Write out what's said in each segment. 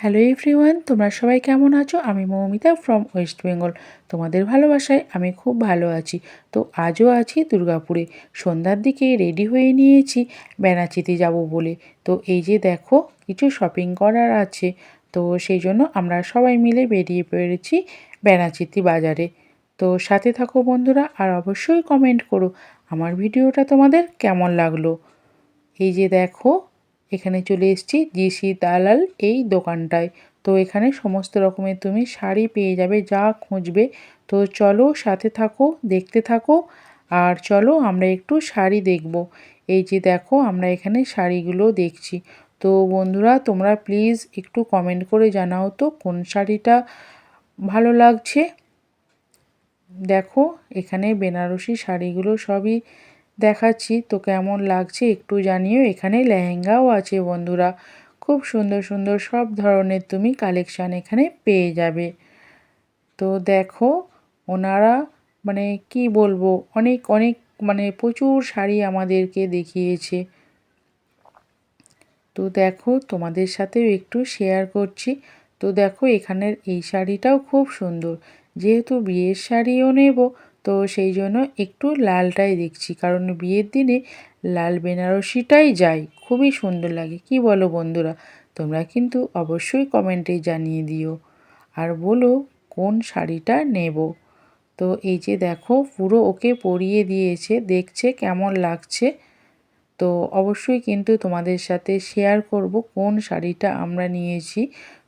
Hello everyone, তোমরা সবাই কেমন আছো? আমি মৌমিতা ফ্রম ওয়েস্ট বেঙ্গল। তোমাদের ভালোবাসায় আমি খুব ভালো আছি। তো আজও আছি দুর্গাপুরে। সন্ধ্যার দিকে রেডি হয়ে নিয়েছি বেনাচিতে যাব বলে। তো এই যে দেখো, কিছু শপিং করার আছে। তো সেই জন্য আমরা সবাই মিলে বেরিয়ে পড়েছি বেনাচিতি বাজারে। তো সাথে থাকো বন্ধুরা, আর অবশ্যই কমেন্ট করো আমার ভিডিওটা তোমাদের কেমন লাগলো। এই যে দেখো, এখানে চলে এসেছি জিসি দালাল এই দোকানটায়। তো এখানে সমস্ত রকমের তুমি শাড়ি পেয়ে যাবে, যা খুঁজবে। তো চলো সাথে থাকো, দেখতে থাকো। আর চলো আমরা একটু শাড়ি দেখব। এই যে দেখো, আমরা এখানে শাড়িগুলো দেখছি। তো বন্ধুরা, তোমরা প্লিজ একটু কমেন্ট করে জানাও তো কোন শাড়িটা ভালো লাগছে। দেখো, এখানে বেনারসি শাড়িগুলো সবই দেখাচ্ছি, তো কেমন লাগছে একটু জানিও। এখানে লেহেঙ্গাও আছে বন্ধুরা, খুব সুন্দর সুন্দর সব ধরনের তুমি কালেকশান এখানে পেয়ে যাবে। তো দেখো, ওনারা মানে কি বলবো, অনেক অনেক মানে প্রচুর শাড়ি আমাদেরকে দেখিয়েছে। তো দেখো, তোমাদের সাথেও একটু শেয়ার করছি। তো দেখো, এখানের এই শাড়িটাও খুব সুন্দর। যেহেতু বিয়ের শাড়িও নেব, তো সেই জন্য একটু লালটাই দেখছি, কারণ বিয়ের দিনে লাল বেনারসিটাই যায়, খুবই সুন্দর লাগে। কি বলো বন্ধুরা? তোমরা কিন্তু অবশ্যই কমেন্টে জানিয়ে দিও, আর বলো কোন শাড়িটা নেব। তো এই যে দেখো, পুরো ওকে পরিয়ে দিয়েছে, দেখছে কেমন লাগছে। তো অবশ্যই কিন্তু তোমাদের সাথে শেয়ার করব কোন শাড়িটা আমরা নিয়েছি।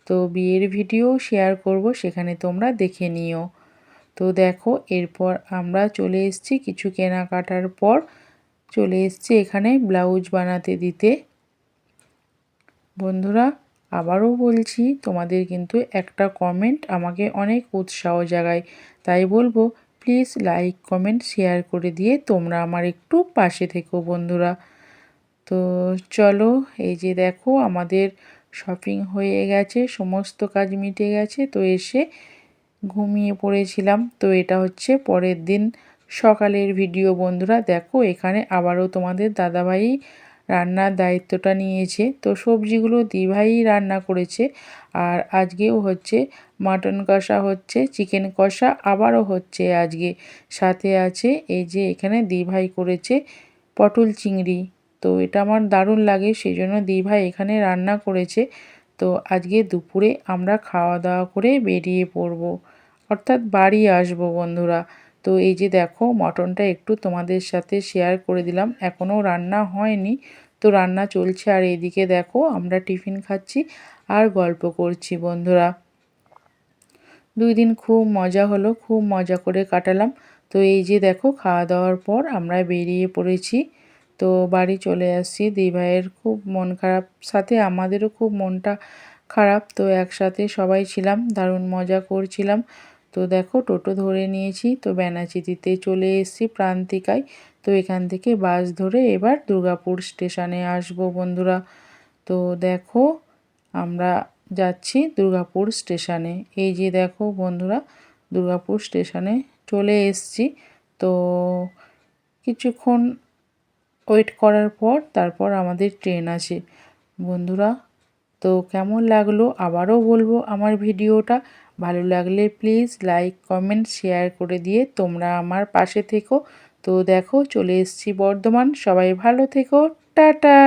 তো বিয়ের ভিডিও শেয়ার করব, সেখানে তোমরা দেখে নিও। তো দেখো, এরপর আমরা চলে এসেছি কিছু কেনাকাটার পর, চলে এসেছি এখানে ব্লাউজ বানাতে দিতে। বন্ধুরা, আবারও বলছি, তোমাদের কিন্তু একটা কমেন্ট আমাকে অনেক উৎসাহ জাগায়। তাই বলবো, প্লিজ লাইক কমেন্ট শেয়ার করে দিয়ে তোমরা আমার একটু পাশে থেকো বন্ধুরা। তো চলো, এই যে দেখো, আমাদের শপিং হয়ে গেছে, সমস্ত কাজ মিটে গেছে। তো এসে ঘুমিয়ে পড়েছিলাম। তো এটা হচ্ছে পরের দিন সকালের ভিডিও বন্ধুরা। দেখো, এখানে আবারও তোমাদের দাদাভাই রান্নার দায়িত্বটা নিয়েছে। তো সবজিগুলো দিভাই রান্না করেছে। আর আজকেও হচ্ছে মাটন কষা, হচ্ছে চিকেন কষা আবারও হচ্ছে আজকে। সাথে আছে এই যে এখানে দিভাই করেছে পটল চিংড়ি। তো এটা আমার দারুণ লাগে, সেই জন্য দিভাই এখানে রান্না করেছে। তো আজকে দুপুরে আমরা খাওয়া দাওয়া করে বেরিয়ে পড়ব, অর্থাৎ বাড়ি আসবো বন্ধুরা। তো এই যে দেখো, মটনটা একটু তোমাদের সাথে শেয়ার করে দিলাম, এখনও রান্না হয়নি। তো রান্না চলছে, আর এইদিকে দেখো আমরা টিফিন খাচ্ছি আর গল্প করছি বন্ধুরা। 2 দিন খুব মজা হলো, খুব মজা করে কাটালাম। তো এই যে দেখো, খাওয়া দাওয়ার পর আমরা বেরিয়ে পড়েছি। তো বাড়ি চলে আসছি। দিভাইয়ের খুব মন খারাপ, সাথে আমাদেরও খুব মনটা খারাপ। তো একসাথে সবাই ছিলাম, দারুণ মজা করছিলাম। তো দেখো, টোটো ধরে নিয়েছি, তো বেনাচিতিতে চলে এসেছি প্রান্তিকায়। তো এখান থেকে বাস ধরে এবার দুর্গাপুর স্টেশনে আসবো বন্ধুরা। তো দেখো, আমরা যাচ্ছি দুর্গাপুর স্টেশনে। এই যে দেখো বন্ধুরা, দুর্গাপুর স্টেশনে চলে এসেছি। তো কিছুক্ষণ ওয়েট করার পর তারপর আমাদের ট্রেন আছে বন্ধুরা। তো কেমন লাগলো আবারও বলবো, আমার ভিডিওটা ভালো লাগলে প্লিজ লাইক কমেন্ট শেয়ার করে দিয়ে তোমরা আমার পাশে থেকো। তো দেখো, চলে এসেছি বর্ধমান। সবাই ভালো থেকো, টাটা।